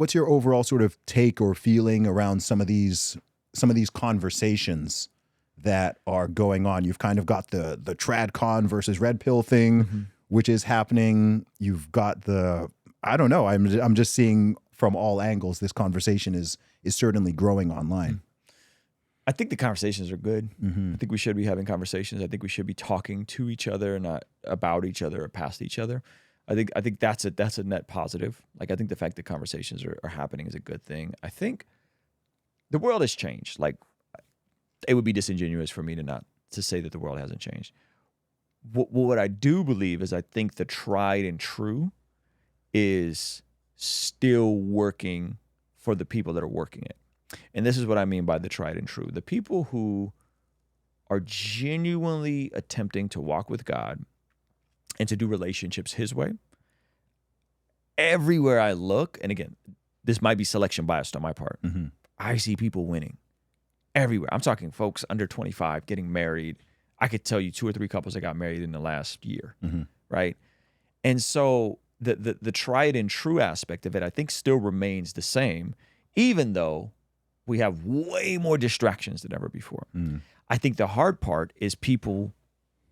what's your overall sort of take or feeling around some of these conversations that are going on? You've kind of got the Tradcon versus red pill thing, which is happening. You've got I don't know. I'm just seeing from all angles this conversation is certainly growing online. I think the conversations are good. I think we should be having conversations. I think we should be talking to each other, not about each other or past each other. I think that's a net positive. Like, I think the fact that conversations are happening is a good thing. I think the world has changed. Like, it would be disingenuous for me to say that the world hasn't changed. What I do believe is I think the tried and true is still working for the people that are working it. And this is what I mean by the tried and true. The people who are genuinely attempting to walk with God and to do relationships his way, everywhere I look, and again, this might be selection biased on my part, I see people winning everywhere. I'm talking folks under 25 getting married. I could tell you 2 or 3 couples that got married in the last year, right? And so the tried and true aspect of it, I think, still remains the same, even though we have way more distractions than ever before. I think the hard part is people,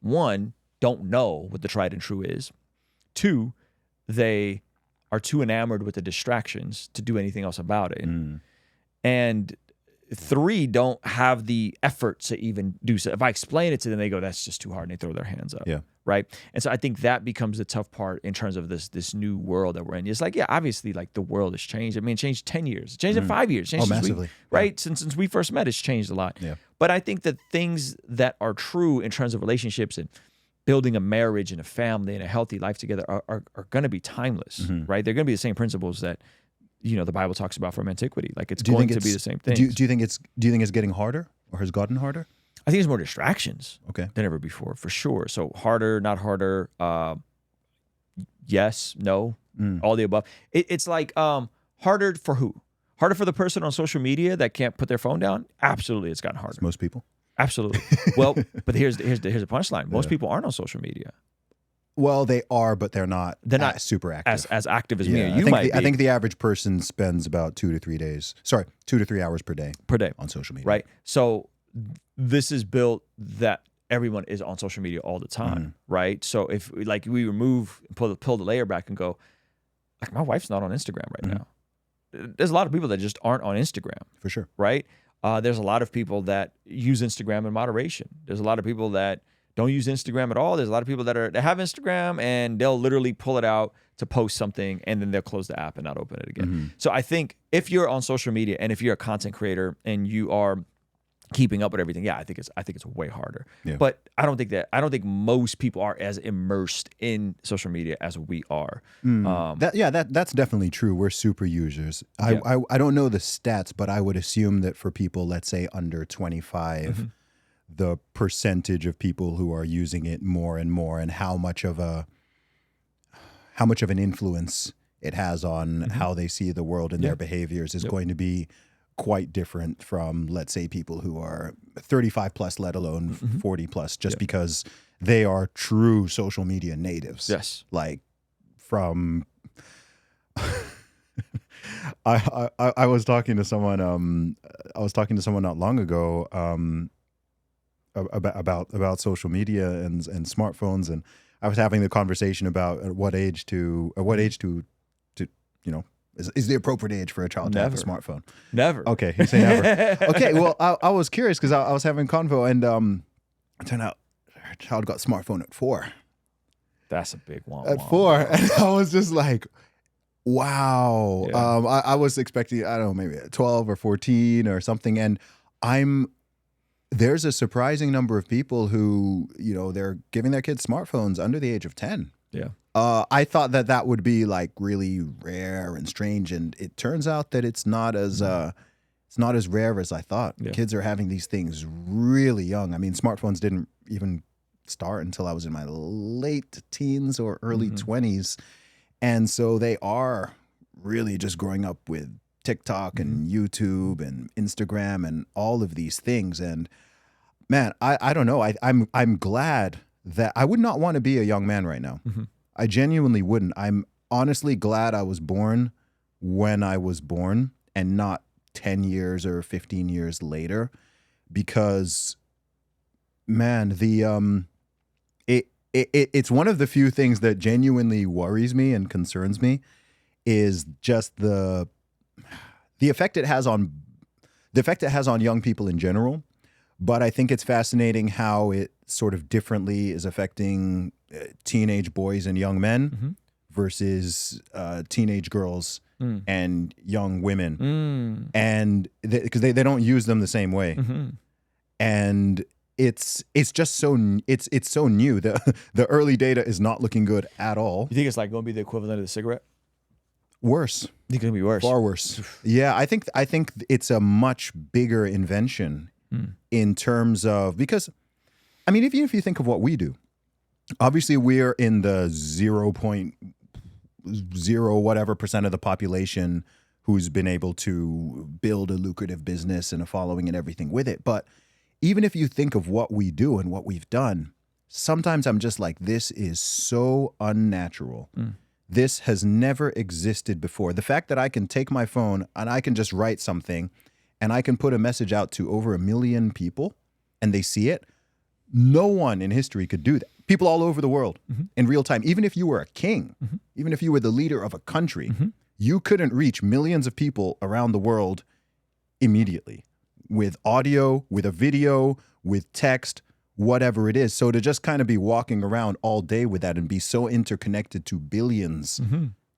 one, don't know what the tried and true is. 2, they are too enamored with the distractions to do anything else about it. And 3, don't have the effort to even do so. If I explain it to them, they go, that's just too hard, and they throw their hands up. Yeah. Right? And so I think that becomes the tough part in terms of this new world that we're in. It's like, yeah, obviously, like, the world has changed. I mean, it changed 10 years. It changed in 5 years. It changed massively. Right? Since we first met, it's changed a lot. Yeah. But I think that things that are true in terms of relationships and building a marriage and a family and a healthy life together are going to be timeless, right? They're going to be the same principles that, you know, the Bible talks about from antiquity. Like, it's going to be the same thing. Do you think it's getting harder, or has gotten harder? I think there's more distractions than ever before, for sure. So harder, not harder, yes, no, all the above. It's like harder for who? Harder for the person on social media that can't put their phone down? Absolutely, it's gotten harder. It's most people. Absolutely. Well, but here's the punchline. Most people aren't on social media. Well, they are, but they're not super active. As active as me or you might be. I think the average person spends about 2 to 3 hours per day on social media. Right. So this is built that everyone is on social media all the time, right? So if we remove, pull the layer back and go, like, my wife's not on Instagram right now. There's a lot of people that just aren't on Instagram. For sure. Right? There's a lot of people that use Instagram in moderation. There's a lot of people that don't use Instagram at all. There's a lot of people that have Instagram and they'll literally pull it out to post something and then they'll close the app and not open it again. So I think if you're on social media and if you're a content creator and you are keeping up with everything, I think it's way harder. Yeah. But I don't think most people are as immersed in social media as we are. That's definitely true. We're super users. I don't know the stats, but I would assume that for people, let's say under 25, the percentage of people who are using it more and more, and how much of an influence it has on how they see the world and their behaviors is going to be quite different from, let's say, people who are 35 plus, let alone 40 plus, just because they are true social media natives. Yes. Like, from I was talking to someone not long ago about social media and smartphones, and I was having the conversation about at what age to you know, is the appropriate age for a child to have a smartphone. Never. Okay, you say never. Okay, well, I was curious because I was having convo, and it turned out her child got a smartphone at 4. That's a big one. At 4, and I was just like, wow. Yeah. I was expecting, I don't know, maybe 12 or 14 or something, and there's a surprising number of people who, you know, they're giving their kids smartphones under the age of 10. Yeah. I thought that would be like really rare and strange, and it turns out that it's not as rare as I thought. Yeah. Kids are having these things really young. I mean, smartphones didn't even start until I was in my late teens or early 20s, and so they are really just growing up with TikTok and YouTube and Instagram and all of these things. And man, I don't know. I'm glad that I would not want to be a young man right now. I genuinely wouldn't. I'm honestly glad I was born when I was born and not 10 years or 15 years later, because man, it's one of the few things that genuinely worries me and concerns me is just the effect it has on young people in general. But I think it's fascinating how it sort of differently is affecting teenage boys and young men versus teenage girls and young women, and because they don't use them the same way, and it's just so it's so new. The early data is not looking good at all. You think it's like going to be the equivalent of the cigarette? Worse. You think it's going to be worse? Far worse. Yeah, I think it's a much bigger invention in terms of, because I mean, even if you think of what we do, obviously we're in the 0.0 whatever % of the population who's been able to build a lucrative business and a following and everything with it. But even if you think of what we do and what we've done, sometimes I'm just like, this is so unnatural. This has never existed before. The fact that I can take my phone and I can just write something and I can put a message out to over 1 million people and they see it, no one in history could do that. People all over the world in real time. Even if you were a king, even if you were the leader of a country, you couldn't reach millions of people around the world immediately with audio, with a video, with text, whatever it is. So to just kind of be walking around all day with that and be so interconnected to billions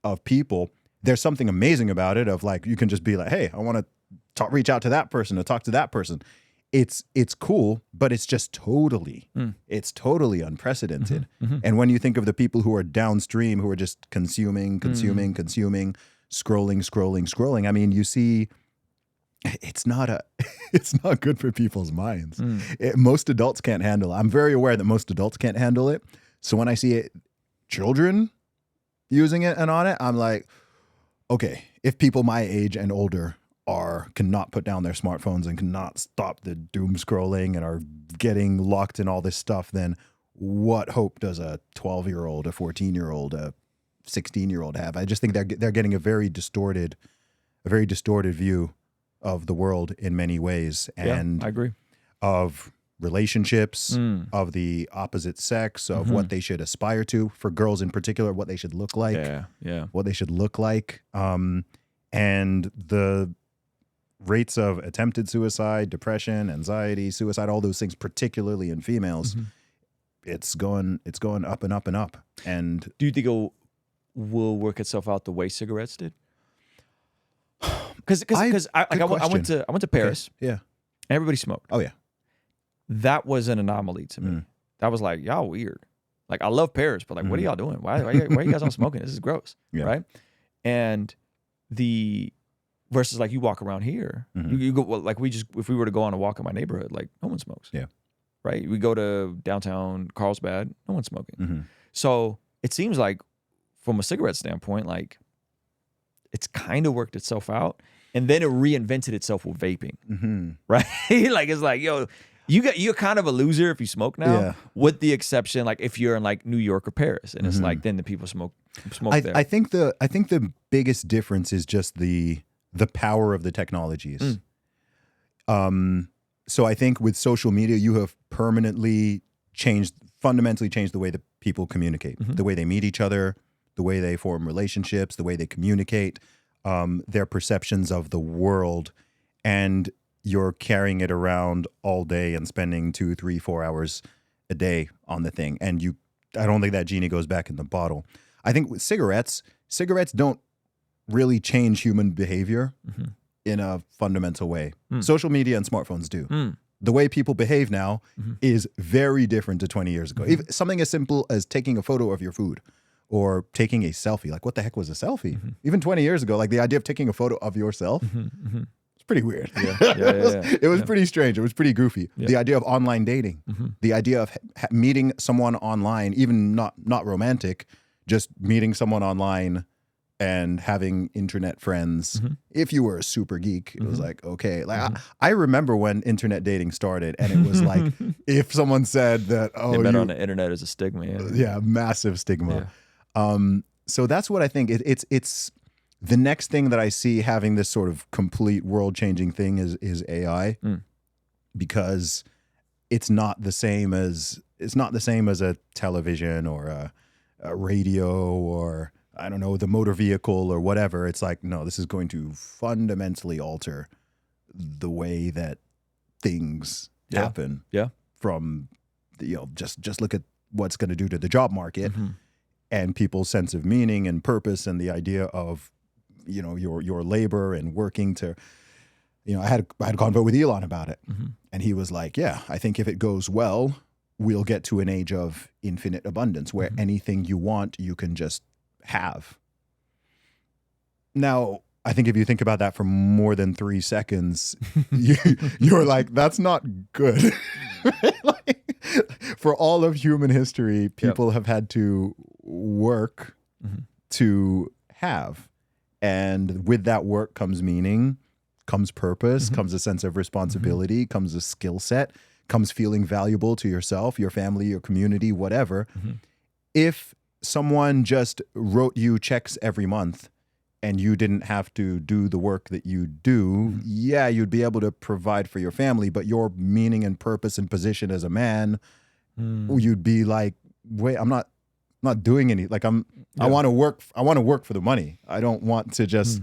of people, there's something amazing about it, of like, you can just be like, hey, I want to reach out to that person, to talk to that person. It's cool, but it's just totally unprecedented. And when you think of the people who are downstream, who are just consuming, scrolling, I mean, you see, it's not good for people's minds. Most adults can't handle it. I'm very aware that most adults can't handle it. So when I see children using it and on it, I'm like, okay, if people my age and older cannot put down their smartphones and cannot stop the doom scrolling and are getting locked in all this stuff, then what hope does a 12-year-old, a 14-year-old, a 16-year-old have? I just think they're getting a very distorted view of the world in many ways, and I agree, of relationships, of the opposite sex, of what they should aspire to, for girls in particular, what they should look like, what they should look like, and the rates of attempted suicide, depression, anxiety, suicide, all those things, particularly in females, it's going up and up and up. And do you think it will work itself out the way cigarettes did? Because I went to Paris. Okay. Yeah. And everybody smoked. Oh yeah. That was an anomaly to me. That was like, y'all weird. Like, I love Paris, but like, what are y'all doing? Why are you guys all smoking? This is gross. Yeah. Right. And versus like, you walk around here, you go, well, like if we were to go on a walk in my neighborhood, like, no one smokes. Yeah. Right. We go to downtown Carlsbad, no one's smoking. So it seems like, from a cigarette standpoint, like, it's kind of worked itself out, and then it reinvented itself with vaping, right? Like, it's like, yo, you're kind of a loser if you smoke now, with the exception, like, if you're in like New York or Paris, and it's like, then the people smoke there. I think the biggest difference is just the power of the technologies. So I think with social media, you have fundamentally changed the way that people communicate, the way they meet each other, the way they form relationships, the way they communicate, their perceptions of the world, and you're carrying it around all day and spending 2, 3, 4 hours a day on the thing. And I don't think that genie goes back in the bottle. I think with cigarettes don't really change human behavior in a fundamental way. Social media and smartphones do. The way people behave now is very different to 20 years ago. Even something as simple as taking a photo of your food or taking a selfie. Like, what the heck was a selfie? Even 20 years ago, like, the idea of taking a photo of yourself, it's pretty weird. It was pretty strange. It was pretty goofy. The idea of online dating, the idea of meeting someone online, even not romantic, just meeting someone online and having internet friends. If you were a super geek, it was like, okay. Like, I remember when internet dating started, and it was like, if someone said that, they met on the internet as a stigma. Yeah, massive stigma. So that's what I think. It's The next thing that I see having this sort of complete world-changing thing is AI, because it's not the same as a television or a radio or, I don't know, the motor vehicle or whatever. It's like, no, this is going to fundamentally alter the way that things happen. Yeah. From, just look at what's going to do to the job market and people's sense of meaning and purpose and the idea of, your labor and working to, I had a convo with Elon about it, and he was like, yeah, I think if it goes well, we'll get to an age of infinite abundance where anything you want, you can just have. Now, I think if you think about that for more than 3 seconds, you're like, that's not good. For all of human history, people have had to work to have. And with that work comes meaning, comes purpose, comes a sense of responsibility, comes a skill set, comes feeling valuable to yourself, your family, your community, whatever. If someone just wrote you checks every month and you didn't have to do the work that you do, yeah, you'd be able to provide for your family, but your meaning and purpose and position as a man, you'd be like, wait, I'm not doing any, like I want to work for the money. I don't want to just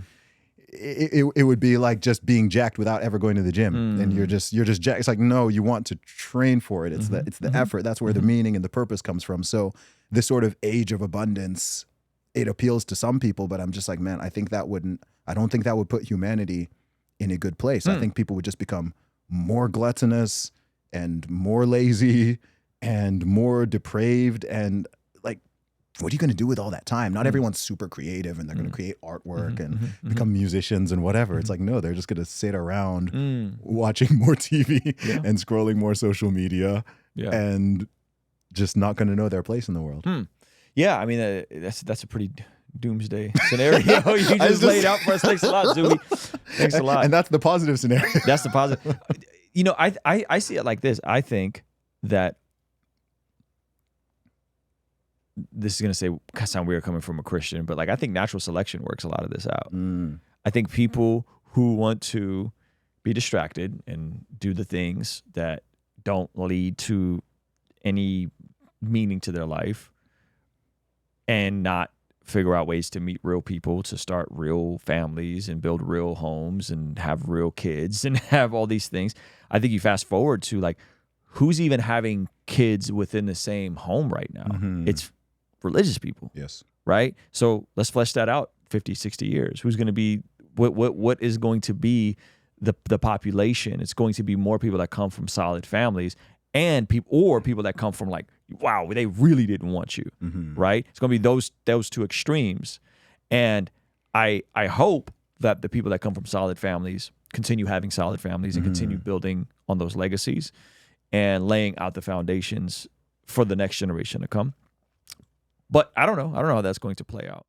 it would be like just being jacked without ever going to the gym, and you're just jacked. It's like, no, you want to train for it. It's the effort. That's where the meaning and the purpose comes from. So this sort of age of abundance, it appeals to some people, but I'm just like, man, I don't think that would put humanity in a good place. I think people would just become more gluttonous and more lazy and more depraved. And like, what are you going to do with all that time? Not everyone's super creative and they're going to create artwork and become musicians and whatever. It's like, no, they're just going to sit around watching more TV and scrolling more social media and just not going to know their place in the world. Yeah, I mean, that's a pretty doomsday scenario you just laid out for us. Thanks a lot, Zuby. Thanks a lot. And that's the positive scenario. That's the positive. I see it like this. I think that this is going to sound weird coming from a Christian, but like, I think natural selection works a lot of this out. I think people who want to be distracted and do the things that don't lead to any meaning to their life and not figure out ways to meet real people, to start real families and build real homes and have real kids and have all these things. I think you fast forward to like, who's even having kids within the same home right now? It's religious people. Yes. Right? So let's flesh that out 50, 60 years. Who's going to be, what is going to be the population? It's going to be more people that come from solid families and people that come from like, wow, they really didn't want you. Right? It's going to be those two extremes. And I hope that the people that come from solid families continue having solid families and continue building on those legacies and laying out the foundations for the next generation to come. But I don't know how that's going to play out.